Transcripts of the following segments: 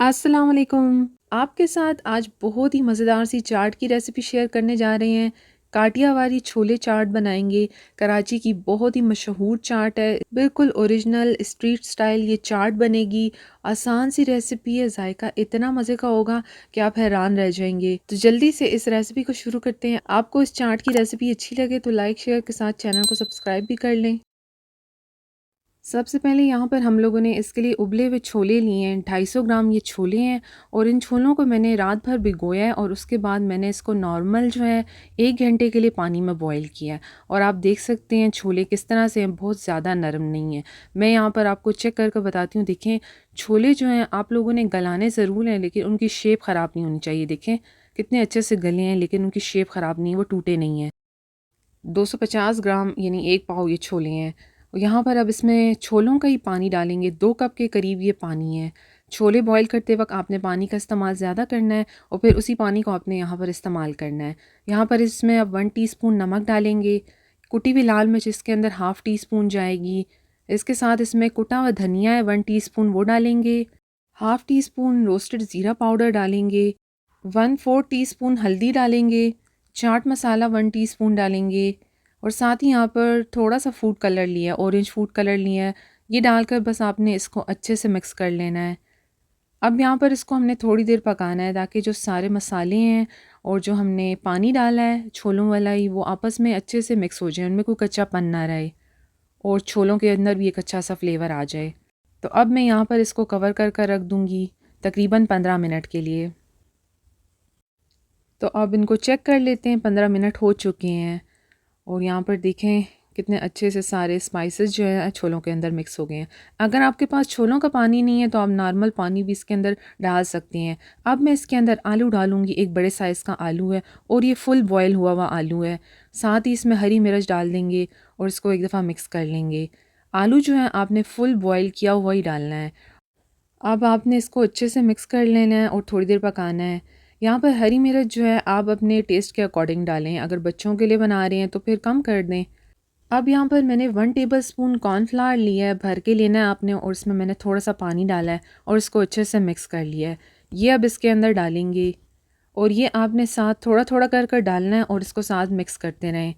अस्सलाम वालेकुम। आपके साथ आज बहुत ही मज़ेदार सी चाट की रेसिपी शेयर करने जा रहे हैं। काठियावाड़ी छोले चाट बनाएंगे। कराची की बहुत ही मशहूर चाट है, बिल्कुल ओरिजिनल स्ट्रीट स्टाइल ये चाट बनेगी। आसान सी रेसिपी है, जायका इतना मज़े का होगा कि आप हैरान रह जाएंगे। तो जल्दी से इस रेसिपी को शुरू करते हैं। आपको इस चाट की रेसिपी अच्छी लगे तो लाइक शेयर के साथ चैनल को सब्सक्राइब भी कर लें। सबसे पहले यहाँ पर हम लोगों ने इसके लिए उबले हुए छोले लिए हैं। 250 ग्राम ये छोले हैं और इन छोलों को मैंने रात भर भिगोया है और उसके बाद मैंने इसको नॉर्मल जो है 1 घंटे के लिए पानी में बॉईल किया है। और आप देख सकते हैं छोले किस तरह से हैं, बहुत ज़्यादा नरम नहीं है। मैं यहाँ पर आपको चेक करके बताती हूँ। देखें छोले जो हैं आप लोगों ने गलाने ज़रूर हैं, लेकिन उनकी शेप ख़राब नहीं होनी चाहिए। देखें कितने अच्छे से गले हैं, लेकिन उनकी शेप ख़राब नहीं है, वो टूटे नहीं हैं। 250 ग्राम यानी 1 पाव ये छोले हैं। यहाँ पर अब इसमें छोलों का ही पानी डालेंगे। 2 कप के करीब ये पानी है। छोले बॉईल करते वक्त आपने पानी का इस्तेमाल ज़्यादा करना है और फिर उसी पानी को आपने यहाँ पर इस्तेमाल करना है। यहाँ पर इसमें अब 1 टीस्पून नमक डालेंगे। कुटी हुई लाल मिर्च इसके अंदर हाफ़ टी स्पून जाएगी। इसके साथ इसमें कुटा हुआ धनिया है 1 टीस्पून, वो डालेंगे। हाफ़ टी स्पून रोस्टेड ज़ीरा पाउडर डालेंगे। 1/4 टीस्पून हल्दी डालेंगे। चाट मसाला 1 टीस्पून डालेंगे और साथ ही यहाँ पर थोड़ा सा फूड कलर लिया है, ऑरेंज फूड कलर लिया है। ये डालकर बस आपने इसको अच्छे से मिक्स कर लेना है। अब यहाँ पर इसको हमने थोड़ी देर पकाना है ताकि जो सारे मसाले हैं और जो हमने पानी डाला है छोलों वाला ही, वो आपस में अच्छे से मिक्स हो जाए, उनमें कोई कच्चापन ना रहे और छोलों के अंदर भी एक अच्छा सा फ्लेवर आ जाए। तो अब मैं यहाँ पर इसको कवर कर रख दूँगी तकरीबन 15 मिनट के लिए। तो अब इनको चेक कर लेते हैं। 15 मिनट हो चुके हैं और यहाँ पर देखें कितने अच्छे से सारे स्पाइसेस जो है छोलों के अंदर मिक्स हो गए हैं। अगर आपके पास छोलों का पानी नहीं है तो आप नॉर्मल पानी भी इसके अंदर डाल सकते हैं। अब मैं इसके अंदर आलू डालूंगी। एक बड़े साइज़ का आलू है और ये फुल बॉयल हुआ हुआ आलू है। साथ ही इसमें हरी मिर्च डाल देंगे और इसको एक दफ़ा मिक्स कर लेंगे। आलू जो है आपने फुल बॉयल किया हुआ ही डालना है। अब आपने इसको अच्छे से मिक्स कर लेना है और थोड़ी देर पकाना है। यहाँ पर हरी मिर्च जो है आप अपने टेस्ट के अकॉर्डिंग डालें। अगर बच्चों के लिए बना रहे हैं तो फिर कम कर दें। अब यहाँ पर मैंने 1 टेबलस्पून कॉर्नफ्लावर लिया है, भर के लेना है आपने, और इसमें मैंने थोड़ा सा पानी डाला है और इसको अच्छे से मिक्स कर लिया है। ये अब इसके अंदर डालेंगे और ये आपने साथ थोड़ा थोड़ा कर कर डालना है और इसको साथ मिक्स करते रहें।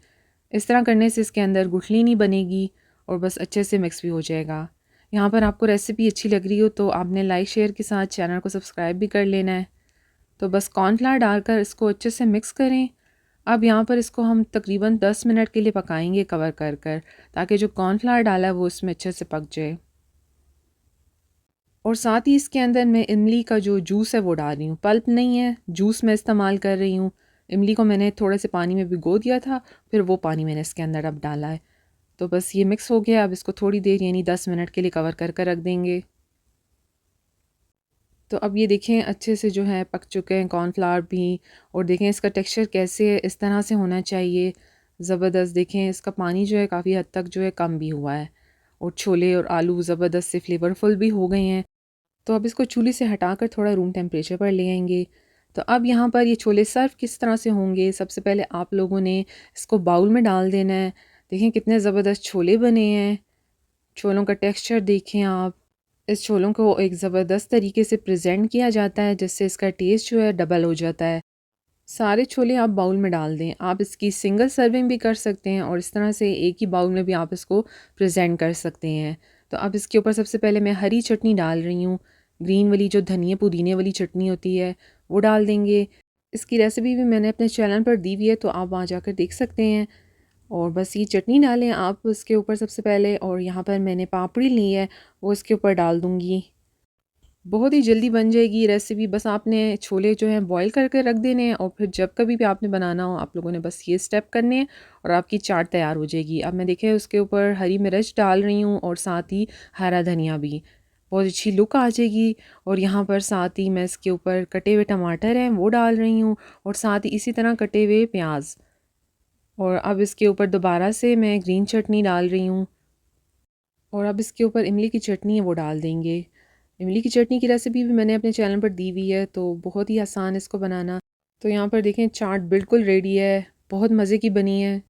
इस तरह करने से इसके अंदर गुठली नहीं बनेगी और बस अच्छे से मिक्स भी हो जाएगा। यहाँ पर आपको रेसिपी अच्छी लग रही हो तो आपने लाइक शेयर के साथ चैनल को सब्सक्राइब भी कर लेना है। तो बस कॉर्नफ्लावर डालकर इसको अच्छे से मिक्स करें। अब यहाँ पर इसको हम तकरीबन 10 मिनट के लिए पकाएंगे कवर कर कर, ताकि जो कॉर्नफ्लावर डाला है वो इसमें अच्छे से पक जाए। और साथ ही इसके अंदर मैं इमली का जो जूस है वो डाल रही हूँ। पल्प नहीं है, जूस मैं इस्तेमाल कर रही हूँ। इमली को मैंने थोड़े से पानी में भिगो दिया था, फिर वो पानी मैंने इसके अंदर अब डाला है। तो बस ये मिक्स हो गया। अब इसको थोड़ी देर यानी 10 मिनट के लिए कवर कर कर रख देंगे। तो अब ये देखें अच्छे से जो है पक चुके हैं कॉर्नफ्लावर भी। और देखें इसका टेक्सचर कैसे है, इस तरह से होना चाहिए, ज़बरदस्त। देखें इसका पानी जो है काफ़ी हद तक जो है कम भी हुआ है और छोले और आलू ज़बरदस्त से फ्लेवरफुल भी हो गए हैं। तो अब इसको चूल्हे से हटाकर थोड़ा रूम टेम्परेचर पर ले आएंगे। तो अब यहाँ पर ये छोले सर्व किस तरह से होंगे, सबसे पहले आप लोगों ने इसको बाउल में डाल देना है। देखें कितने ज़बरदस्त छोले बने हैं। छोलों का टेक्सचर देखें आप। इस छोलों को एक ज़बरदस्त तरीके से प्रेजेंट किया जाता है जिससे इसका टेस्ट जो है डबल हो जाता है। सारे छोले आप बाउल में डाल दें। आप इसकी सिंगल सर्विंग भी कर सकते हैं और इस तरह से एक ही बाउल में भी आप इसको प्रेजेंट कर सकते हैं। तो अब इसके ऊपर सबसे पहले मैं हरी चटनी डाल रही हूँ। ग्रीन वाली जो धनिया पुदीने वाली चटनी होती है वो डाल देंगे। इसकी रेसिपी भी मैंने अपने चैनल पर दी हुई है, तो आप वहाँ जाकर देख सकते हैं। और बस ये चटनी डालें आप उसके ऊपर सबसे पहले। और यहाँ पर मैंने पापड़ी ली है, वो इसके ऊपर डाल दूँगी। बहुत ही जल्दी बन जाएगी रेसिपी। बस आपने छोले जो हैं बॉईल करके रख देने हैं और फिर जब कभी भी आपने बनाना हो आप लोगों ने बस ये स्टेप करने हैं और आपकी चाट तैयार हो जाएगी। अब मैं देखें उसके ऊपर हरी मिर्च डाल रही हूँ और साथ ही हरा धनिया भी, बहुत अच्छी लुक आ जाएगी। और यहाँ पर साथ ही मैं इसके ऊपर कटे हुए टमाटर हैं वो डाल रही हूँ और साथ ही इसी तरह कटे हुए प्याज। और अब इसके ऊपर दोबारा से मैं ग्रीन चटनी डाल रही हूँ और अब इसके ऊपर इमली की चटनी है वो डाल देंगे। इमली की चटनी की रेसिपी भी मैंने अपने चैनल पर दी हुई है, तो बहुत ही आसान है इसको बनाना। तो यहाँ पर देखें चाट बिल्कुल रेडी है, बहुत मज़े की बनी है।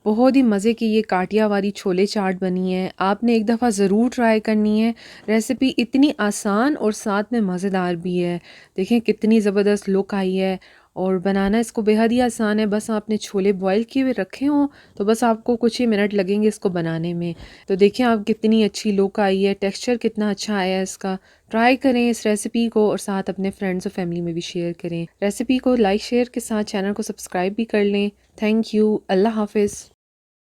बहुत ही मज़े की ये काठियावाड़ी छोले चाट बनी है। आपने एक दफ़ा ज़रूर ट्राई करनी है। रेसिपी इतनी आसान और साथ में मज़ेदार भी है। देखें कितनी ज़बरदस्त लुक आई है और बनाना इसको बेहद ही आसान है। बस आपने छोले बॉईल किए हुए रखे हों तो बस आपको कुछ ही मिनट लगेंगे इसको बनाने में। तो देखें आप कितनी अच्छी लुक आई है, टेक्सचर कितना अच्छा आया है इसका। ट्राई करें इस रेसिपी को और साथ अपने फ्रेंड्स और फैमिली में भी शेयर करें। रेसिपी को लाइक शेयर के साथ चैनल को सब्सक्राइब भी कर लें। Thank you. अल्लाह हाफ़िज़।